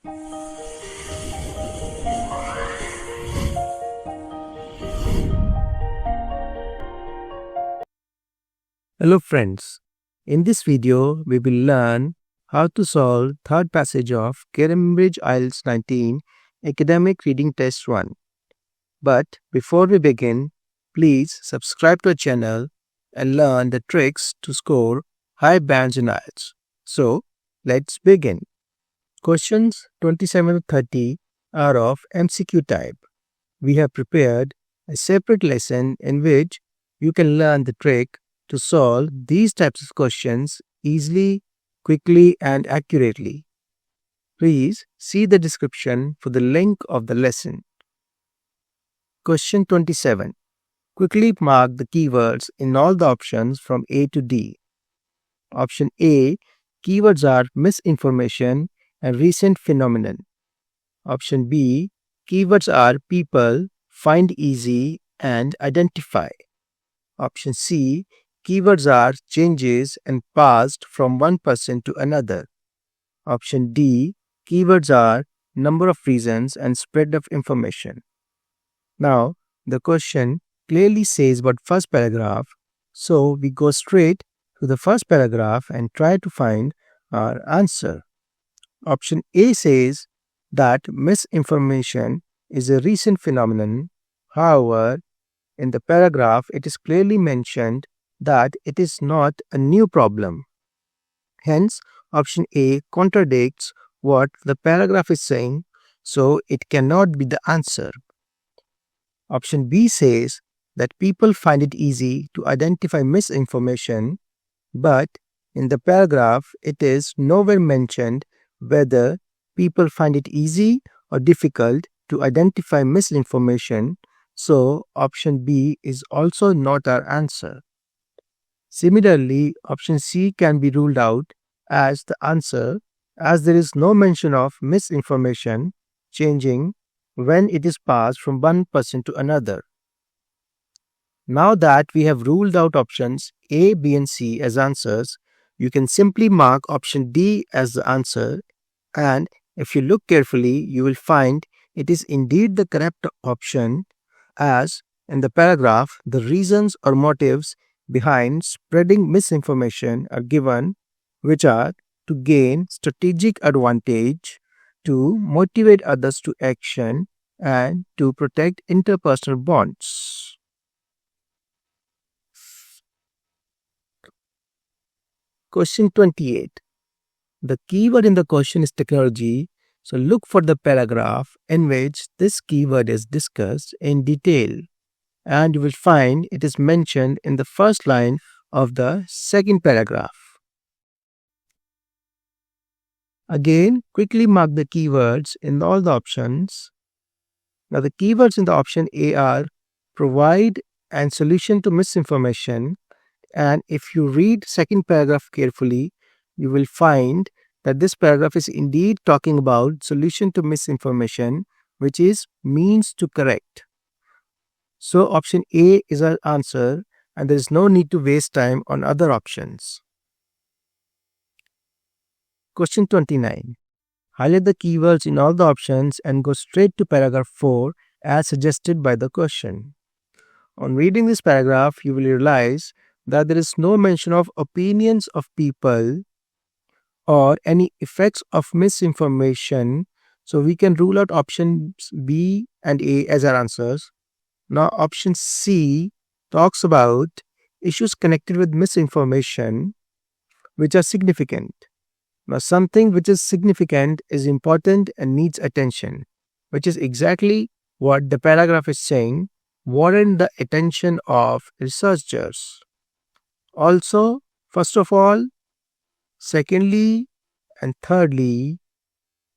Hello friends, in this video we will learn how to solve third passage of Cambridge IELTS 19 Academic Reading Test 1. But before we begin, please subscribe to our channel and learn the tricks to score high bands in IELTS. So let's begin. Questions 27 to 30 are of MCQ type. We have prepared a separate lesson in which you can learn the trick to solve these types of questions easily, quickly and accurately. Please see the description for the link of the lesson. Question 27. Quickly mark the keywords in all the options from A to D. Option A. Keywords are misinformation and recent phenomenon. Option B. Keywords are people, find easy and identify. Option C. Keywords are changes and passed from one person to another. Option D. Keywords are number of reasons and spread of information. Now, the question clearly says about first paragraph, so we go straight to the first paragraph and try to find our answer. Option A says that misinformation is a recent phenomenon. However, in the paragraph, it is clearly mentioned that it is not a new problem. Hence, option A contradicts what the paragraph is saying, so it cannot be the answer. Option B says that people find it easy to identify misinformation, but in the paragraph, it is nowhere mentioned whether people find it easy or difficult to identify misinformation, so option B is also not our answer. Similarly, option C can be ruled out as the answer as there is no mention of misinformation changing when it is passed from one person to another. Now that we have ruled out options A, B and C as answers, you can simply mark option D as the answer, and if you look carefully, you will find it is indeed the correct option, as in the paragraph, the reasons or motives behind spreading misinformation are given, which are to gain strategic advantage, to motivate others to action, and to protect interpersonal bonds. Question 28. The keyword in the question is technology, so look for the paragraph in which this keyword is discussed in detail, and you will find it is mentioned in the first line of the second paragraph. Again, quickly mark the keywords in all the options. Now, the keywords in the option A are provide and solution to misinformation, and if you read second paragraph carefully, you will find that this paragraph is indeed talking about solution to misinformation, which is means to correct. So option A is our answer, and there is no need to waste time on other options. Question 29. Highlight the keywords in all the options and go straight to paragraph 4 as suggested by the question. On reading this paragraph, you will realize that there is no mention of opinions of people or any effects of misinformation, so we can rule out options B and A as our answers. Now, option C talks about issues connected with misinformation which are significant. Now, something which is significant is important and needs attention, which is exactly what the paragraph is saying, warrant the attention of researchers. Also, first of all, secondly, and thirdly,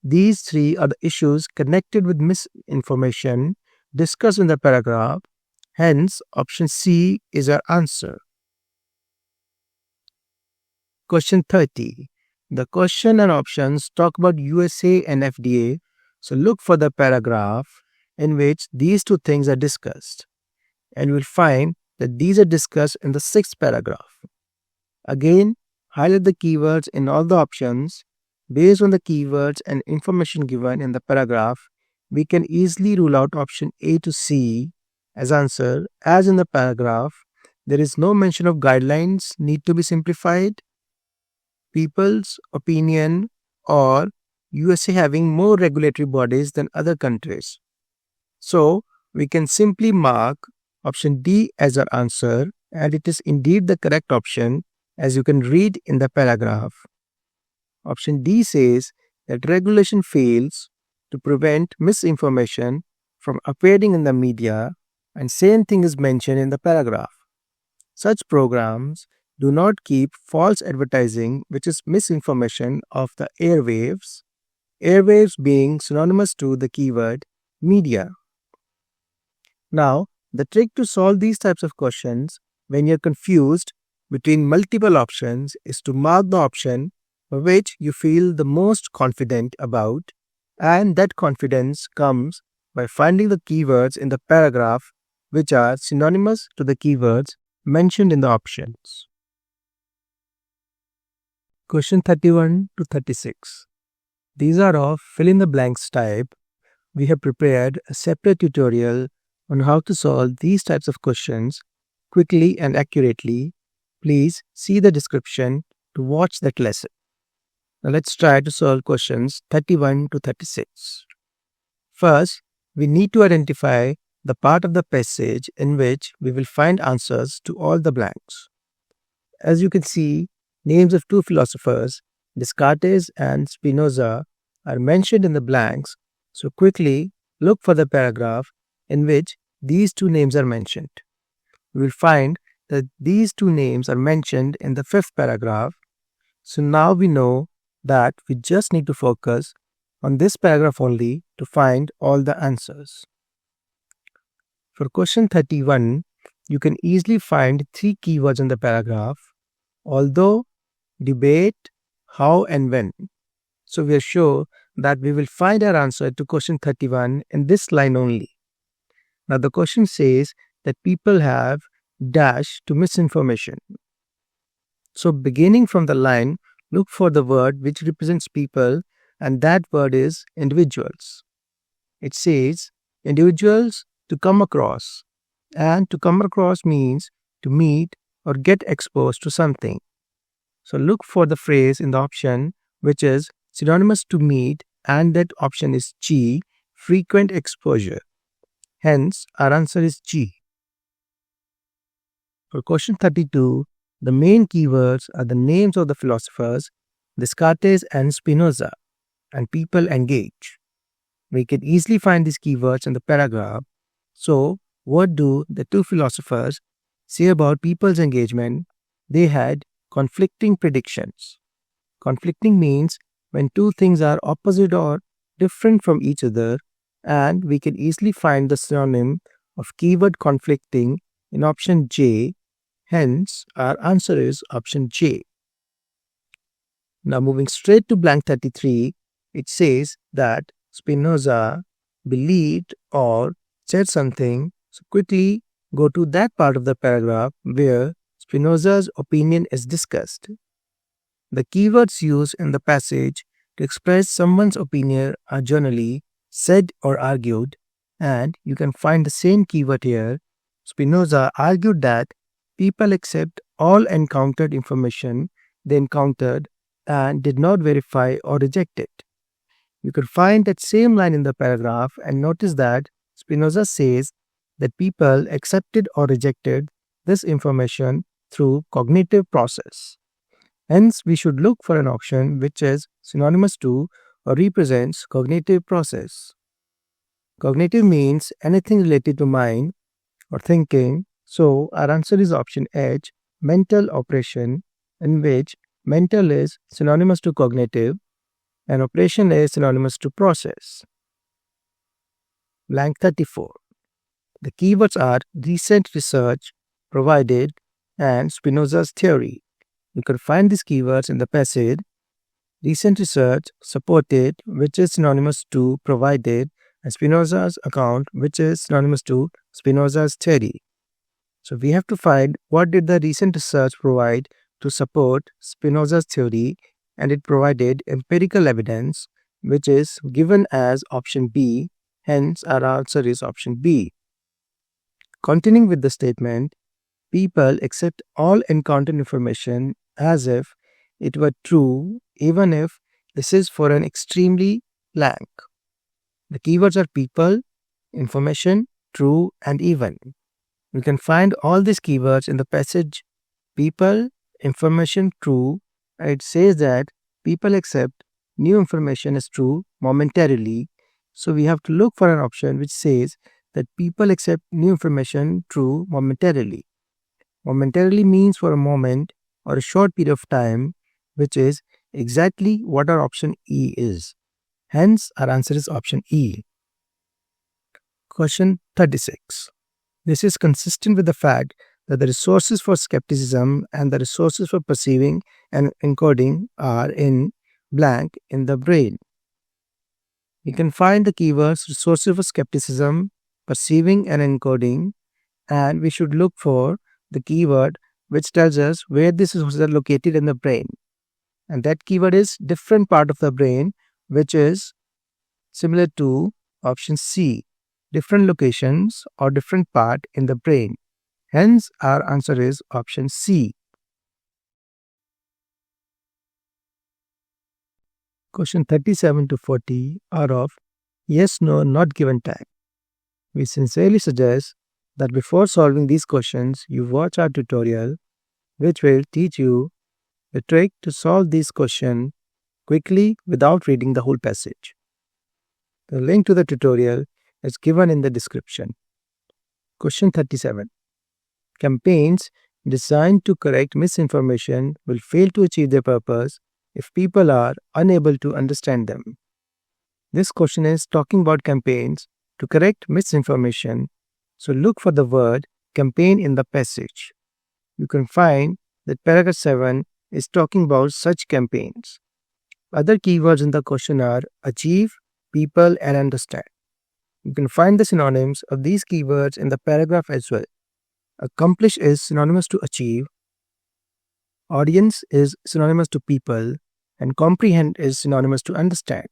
these three are the issues connected with misinformation discussed in the paragraph. Hence, option C is our answer. Question 30. The question and options talk about USA and FDA, so look for the paragraph in which these two things are discussed, and you will find that these are discussed in the sixth paragraph. Again, highlight the keywords in all the options Based on the keywords and information given in the paragraph, we can easily rule out option A to C as answer. As in the paragraph, there is no mention of guidelines need to be simplified, people's opinion, or USA having more regulatory bodies than other countries. So, we can simply mark option D as our answer, and it is indeed the correct option as you can read in the paragraph. Option D says that regulation fails to prevent misinformation from appearing in the media, and same thing is mentioned in the paragraph. Such programs do not keep false advertising, which is misinformation, off the airwaves being synonymous to the keyword media. Now, the trick to solve these types of questions when you're confused between multiple options is to mark the option for which you feel the most confident about, and that confidence comes by finding the keywords in the paragraph which are synonymous to the keywords mentioned in the options. Question 31 to 36. These are of fill in the blanks type. We have prepared a separate tutorial on how to solve these types of questions quickly and accurately. Please see the description to watch that lesson. Now let's try to solve questions 31 to 36. First, we need to identify the part of the passage in which we will find answers to all the blanks. As you can see, names of two philosophers, Descartes and Spinoza, are mentioned in the blanks, so quickly look for the paragraph in which these two names are mentioned. We will find that these two names are mentioned in the fifth paragraph, so now we know that we just need to focus on this paragraph only to find all the answers. For question 31, you can easily find three keywords in the paragraph: although, debate, how, and when. So we are sure that we will find our answer to question 31 in this line only. Now the question says that people have dash to misinformation. So beginning from the line, look for the word which represents people, and that word is individuals. It says individuals to come across, and to come across means to meet or get exposed to something. So look for the phrase in the option which is synonymous to meet, and that option is G, frequent exposure. Hence, our answer is G. For question 32, the main keywords are the names of the philosophers Descartes and Spinoza, and people engage. We can easily find these keywords in the paragraph. So, what do the two philosophers say about people's engagement? They had conflicting predictions. Conflicting means when two things are opposite or different from each other, and we can easily find the synonym of keyword conflicting in option J. Hence, our answer is option J. Now moving straight to blank 33, it says that Spinoza believed or said something. So quickly go to that part of the paragraph where Spinoza's opinion is discussed. The keywords used in the passage to express someone's opinion are generally said or argued, and you can find the same keyword here. Spinoza argued that people accept all encountered information they encountered and did not verify or reject it. You can find that same line in the paragraph and notice that Spinoza says that people accepted or rejected this information through cognitive process. Hence, we should look for an option which is synonymous to or represents cognitive process. Cognitive means anything related to mind or thinking. So, our answer is option H, mental operation, in which mental is synonymous to cognitive and operation is synonymous to process. Blank 34. The keywords are recent research provided and Spinoza's theory. You can find these keywords in the passage. Recent research supported, which is synonymous to provided, and Spinoza's account, which is synonymous to Spinoza's theory. So we have to find what did the recent research provide to support Spinoza's theory, and it provided empirical evidence, which is given as option B. Hence, our answer is option B. Continuing with the statement, people accept all encountered information as if it were true, even if this is for an extremely blank. The keywords are people, information, true, and even. You can find all these keywords in the passage people, information, true. It says that people accept new information as true momentarily. So we have to look for an option which says that people accept new information true momentarily. Momentarily means for a moment or a short period of time, which is exactly what our option E is. Hence, our answer is option E. Question 36. This is consistent with the fact that the resources for skepticism and the resources for perceiving and encoding are in blank in the brain. You can find the keywords resources for skepticism, perceiving and encoding, and we should look for the keyword which tells us where this is located in the brain. And that keyword is different part of the brain, which is similar to option C, different locations or different part in the brain. Hence, our answer is option C. Question 37 to 40 are of yes, no, not given tag. We sincerely suggest that before solving these questions, you watch our tutorial, which will teach you the trick to solve these questions quickly without reading the whole passage. The link to the tutorial is given in the description. Question 37. Campaigns designed to correct misinformation will fail to achieve their purpose if people are unable to understand them. This question is talking about campaigns to correct misinformation, so look for the word campaign in the passage. You can find that paragraph 7 is talking about such campaigns. Other keywords in the question are achieve, people, and understand. You can find the synonyms of these keywords in the paragraph as well. Accomplish is synonymous to achieve, audience is synonymous to people, and comprehend is synonymous to understand.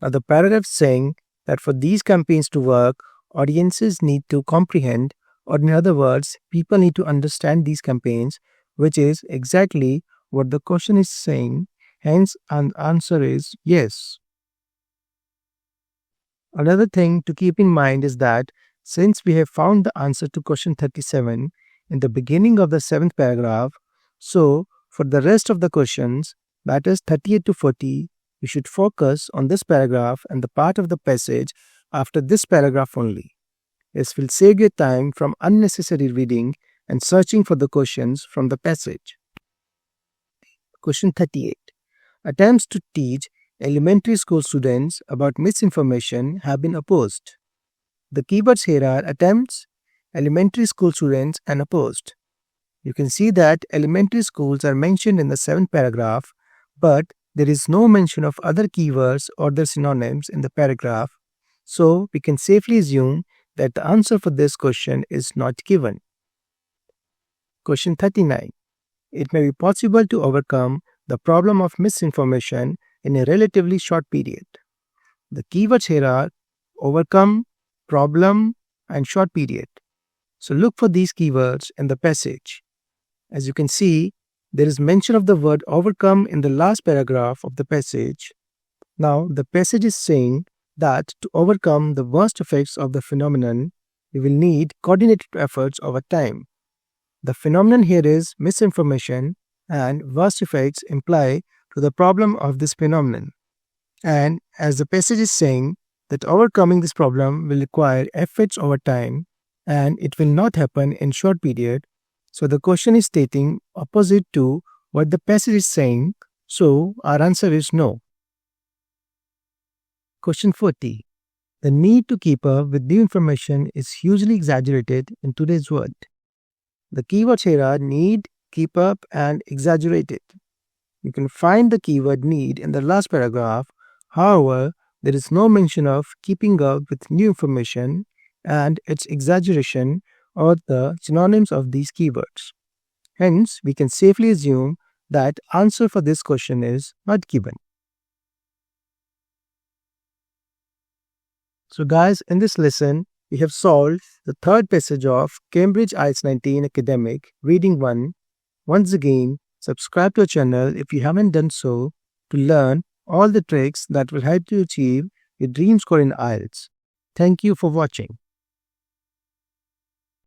Now the paragraph saying that for these campaigns to work, audiences need to comprehend, or in other words, people need to understand these campaigns, which is exactly what the question is saying. Hence, an answer is yes. Another thing to keep in mind is that since we have found the answer to question 37 in the beginning of the 7th paragraph, so for the rest of the questions, that is 38 to 40, you should focus on this paragraph and the part of the passage after this paragraph only. This will save your time from unnecessary reading and searching for the questions from the passage. Question 38. Attempts to teach elementary school students about misinformation have been opposed. The keywords here are attempts, elementary school students, and opposed. You can see that elementary schools are mentioned in the 7th paragraph, but there is no mention of other keywords or their synonyms in the paragraph, so we can safely assume that the answer for this question is not given. Question 39. It may be possible to overcome the problem of misinformation in a relatively short period. The keywords here are overcome, problem, and short period. So look for these keywords in the passage. As you can see, there is mention of the word overcome in the last paragraph of the passage. Now, the passage is saying that to overcome the worst effects of the phenomenon, we will need coordinated efforts over time. The phenomenon here is misinformation, and worst effects imply to the problem of this phenomenon. And as the passage is saying that overcoming this problem will require efforts over time, and it will not happen in short period. So the question is stating opposite to what the passage is saying, so our answer is no. Question 40. The need to keep up with new information is hugely exaggerated in today's world. The keywords here are need, keep up, and exaggerated. You can find the keyword need in the last paragraph. However, there is no mention of keeping up with new information and its exaggeration or the synonyms of these keywords. Hence, we can safely assume that answer for this question is not given. So guys, in this lesson, we have solved the third passage of Cambridge IELTS 19 Academic Reading 1. Once again, subscribe to our channel if you haven't done so to learn all the tricks that will help you achieve your dream score in IELTS. Thank you for watching.